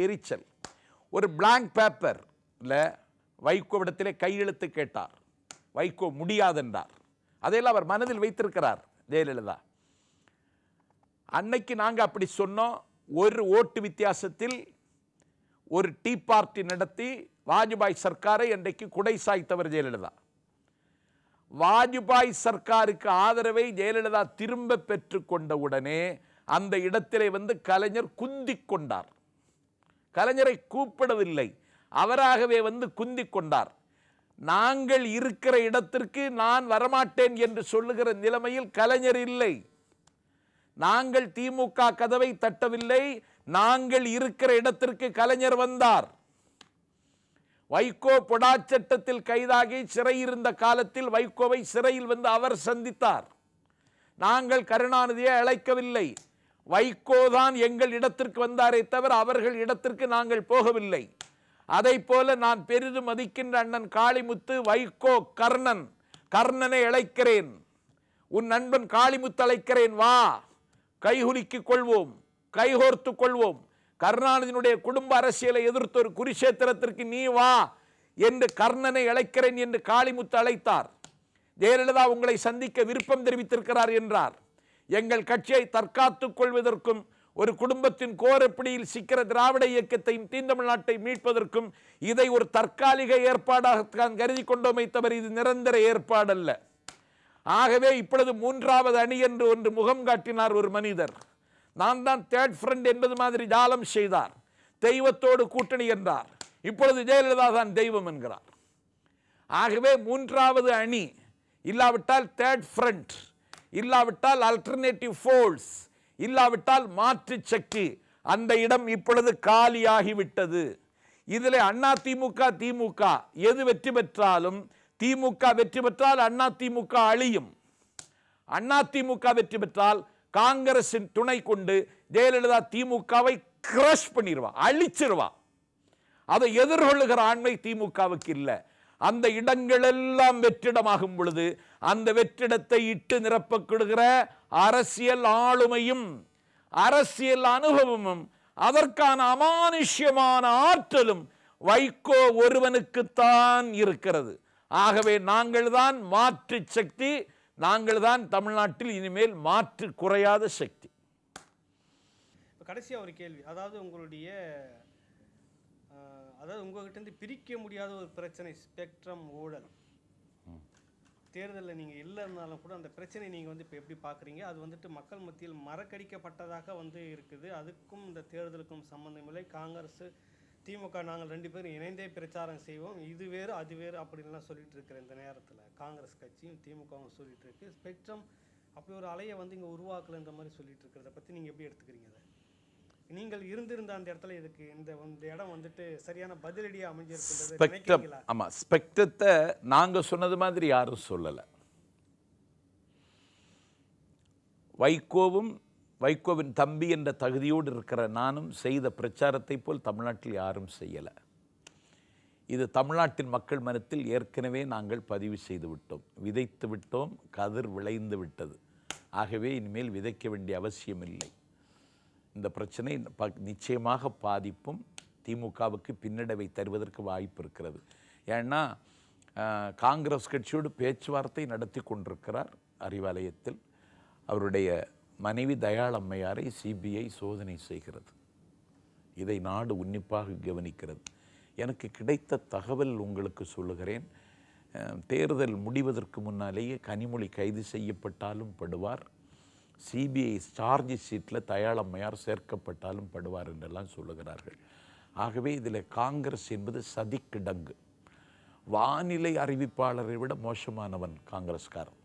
எரிச்சல். ஒரு பிளாங்க் பேப்பர்ல வைகோவிடத்திலே கையெழுத்து கேட்டார். வைகோ முடியாதென்றார். அதையெல்லாம் அவர் மனதில் வைத்திருக்கிறார் ஜெயலலிதா. அன்னைக்கு நாங்கள் அப்படி சொன்னோம். ஒரு ஓட்டு வித்தியாசத்தில் ஒரு டீ பார்ட்டி நடத்தி வாஜ்பாய் சர்க்காரை அன்றைக்கு குடை சாய்த்தவர் ஜெயலலிதா. வாஜ்பாய் சர்க்காருக்கு ஆதரவை ஜெயலலிதா திரும்ப பெற்றுக் கொண்டவுடனே அந்த இடத்திலே வந்து கலைஞர் குந்திக் கொண்டார். கலைஞரை கூப்பிடவில்லை, அவராகவே வந்து குந்திக் கொண்டார். நாங்கள் இருக்கிற இடத்திற்கு நான் வரமாட்டேன் என்று சொல்லுகிற நிலைமையில் கலைஞர் இல்லை. நாங்கள் திமுக கதவை தட்டவில்லை, நாங்கள் இருக்கிற இடத்திற்கு கலைஞர் வந்தார். வைகோ பொடா சட்டத்தில் கைதாகி சிறை இருந்த காலத்தில் வைகோவை சிறையில் வந்து அவர் சந்தித்தார். நாங்கள் கருணாநிதியை அழைக்கவில்லை, வைகோதான் எங்கள் இடத்திற்கு வந்தாரே தவிர அவர்கள் இடத்திற்கு நாங்கள் போகவில்லை. அதை போல நான் பெரிதும் மதிக்கின்ற அண்ணன் காளிமுத்து வைகோ கர்ணன், கர்ணனை அழைக்கிறேன், உன் நண்பன் காளிமுத்து அழைக்கிறேன், வா கைகுலுக்கிக் கொள்வோம், கைகோர்த்துக் கொள்வோம். கருணாநிதியினுடைய குடும்ப அரசியலை எதிர்த்து ஒரு குருஷேத்திரத்திற்கு நீ வா என்று கர்ணனை அழைக்கிறேன் என்று காளிமுத்து அழைத்தார். ஜெயலலிதா உங்களை சந்திக்க விருப்பம் தெரிவித்திருக்கிறார் என்றார். எங்கள் கட்சியை தற்காத்துக் கொள்வதற்கும் ஒரு குடும்பத்தின் கோரப்பிடியில் சிக்கிற திராவிட இயக்கத்தையும் தீந்தமிழ்நாட்டை மீட்பதற்கும் இதை ஒரு தற்காலிக ஏற்பாடாக கருதி கொண்டோமே தவிர இது நிரந்தர ஏற்பாடல்ல. ஆகவே இப்பொழுது மூன்றாவது அணி என்று ஒன்று முகம் காட்டினார் ஒரு மனிதர். நான் தான் தேர்ட் ஃப்ரண்ட் என்பது மாதிரி ஜாலம் செய்தார். தெய்வத்தோடு கூட்டணி என்றார். இப்பொழுது ஜெயலலிதா தான் தெய்வம் என்கிறார். ஆகவே மூன்றாவது அணி இல்லாவிட்டால் தேர்ட் ஃப்ரண்ட், இல்லாவிட்டால் அல்டர்னேட்டிவ் ஃபோர்ஸ், இல்லாவிட்டால் மாற்று சக்தி, அந்த இடம் இப்பொழுது காலியாகிவிட்டது. இதில் அண்ணா திமுக திமுக எது வெற்றி பெற்றாலும், திமுக வெற்றி பெற்றால் அண்ணா திமுக அழியும். அண்ணா திமுக வெற்றி பெற்றால் காங்கிரசின் துணை கொண்டு ஜெயலலிதா திமுகவை கிரஷ் பண்ணிடுவா, அழிச்சிருவா. அதை எதிர்கொள்ளுகிற ஆண்மை திமுகவுக்கு இல்லை. அந்த இடங்கள் எல்லாம் வெற்றிடமாகும் பொழுது அந்த வெற்றிடத்தை இட்டு நிரப்பக்கிடுகிற அரசியல் ஆளுமையும் அரசியல் அனுபவமும் அதற்கான அமானுஷ்யமான ஆற்றலும் வைகோ ஒருவனுக்குத்தான் இருக்கிறது. ஆகவே நாங்கள் தான் மாற்று சக்தி, நாங்கள் தான் தமிழ்நாட்டில் இனிமேல் மாற்று குறையாத சக்தி. கடைசியாக ஒரு கேள்வி, அதாவது உங்ககிட்ட பிரிக்க முடியாத ஒரு பிரச்சனை ஸ்பெக்ட்ரம் ஊழல். தேர்தலில் நீங்கள் இல்லைன்னாலும் கூட அந்த பிரச்சனை நீங்கள் இப்போ எப்படி பார்க்குறீங்க? அது மக்கள் மத்தியில் மறக்கடிக்கப்பட்டதாக இருக்குது. அதுக்கும் இந்த தேர்தலுக்கும் சம்பந்தமில்லை. காங்கிரஸ் திமுக நாங்கள் 2 பேரும் இணைந்தே பிரச்சாரம் செய்வோம், இது வேறு அது வேறு அப்படின்லாம் சொல்லிட்டு இருக்கிற இந்த நேரத்தில் காங்கிரஸ் கட்சியும் திமுகவும் சொல்லிட்டு இருக்கு. ஸ்பெக்ட்ரம் அப்படி ஒரு அலையை இங்கே உருவாக்கலைன்ற மாதிரி சொல்லிட்டு இருக்கிறத பற்றி நீங்கள் எப்படி எடுத்துக்கிறீங்க? அதை நீங்கள் இருந்திருந்த அந்த இடத்துல இதுக்கு இந்த இடம் சரியான பதிலடியாக அமைஞ்சிருக்கிறது. ஆமாம், ஸ்பெக்ட்ரத்தை நாங்கள் சொன்னது மாதிரி யாரும் சொல்லலை. வைகோவும் வைகோவின் தம்பி என்ற தகுதியோடு இருக்கிற நானும் செய்த பிரச்சாரத்தை போல் தமிழ்நாட்டில் யாரும் செய்யலை. இது தமிழ்நாட்டின் மக்கள் மனத்தில் ஏற்கனவே நாங்கள் பதிவு செய்து விட்டோம், விதைத்து விட்டோம், கதிர் விளைந்து விட்டது. ஆகவே இனிமேல் விதைக்க வேண்டிய அவசியம் இல்லை. இந்த பிரச்சனை நிச்சயமாக பாதிப்பும் திமுகவுக்கு பின்னடைவை தருவதற்கு வாய்ப்பு இருக்கிறது. ஏன்னா காங்கிரஸ் கட்சியோடு பேச்சுவார்த்தை நடத்தி கொண்டிருக்கிறார் அறிவாலயத்தில். அவருடைய மனைவி தயாளம்மையாரை சிபிஐ சோதனை செய்கிறது. இதை நாடு உன்னிப்பாக கவனிக்கிறது. எனக்கு கிடைத்த தகவல் உங்களுக்கு சொல்லுகிறேன். தேர்தல் முடிவதற்கு முன்னாலேயே கனிமொழி கைது செய்யப்பட்டாலும் படுவார், சிபிஐ சார்ஜ் ஷீட்டில் தயாளம்மையார் சேர்க்கப்பட்டாலும் படுவார் என்றெல்லாம் சொல்லுகிறார்கள். ஆகவே இதில் காங்கிரஸ் என்பது சதிக்கிடங்கு. வானிலை அறிவிப்பாளரை விட மோசமானவன் காங்கிரஸ்காரன்.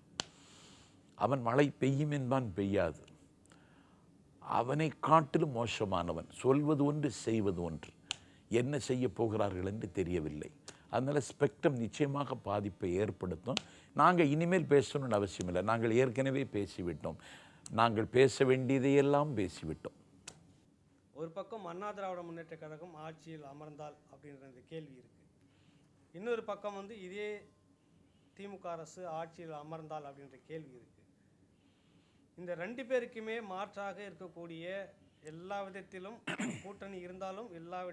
அவன் மழை பெய்யும் என்பான், பெய்யாது. அவனை காட்டிலும் மோசமானவன். சொல்வது ஒன்று செய்வது ஒன்று. என்ன செய்ய போகிறார்கள் என்று தெரியவில்லை. அதனால் ஸ்பெக்ட்ரம் நிச்சயமாக பாதிப்பை ஏற்படுத்தும். நாங்கள் இனிமேல் பேசணும்னு அவசியம் இல்லை. நாங்கள் ஏற்கனவே பேசிவிட்டோம். நாங்கள் பேச வேண்டியதையெல்லாம் பேசிவிட்டோம். ஒரு பக்கம் அண்ணா திராவிட முன்னேற்ற கழகம் ஆட்சியில் அமர்ந்தால் அப்படின்ற கேள்வி இருக்குது. இன்னொரு பக்கம் இதே திமுக அரசு ஆட்சியில் அமர்ந்தால் அப்படின்ற கேள்வி இருக்குது. இந்த 2 பேருக்குமே மாற்றாக இருக்கக்கூடிய எல்லா விதத்திலும் கூட்டணி இருந்தாலும் எல்லா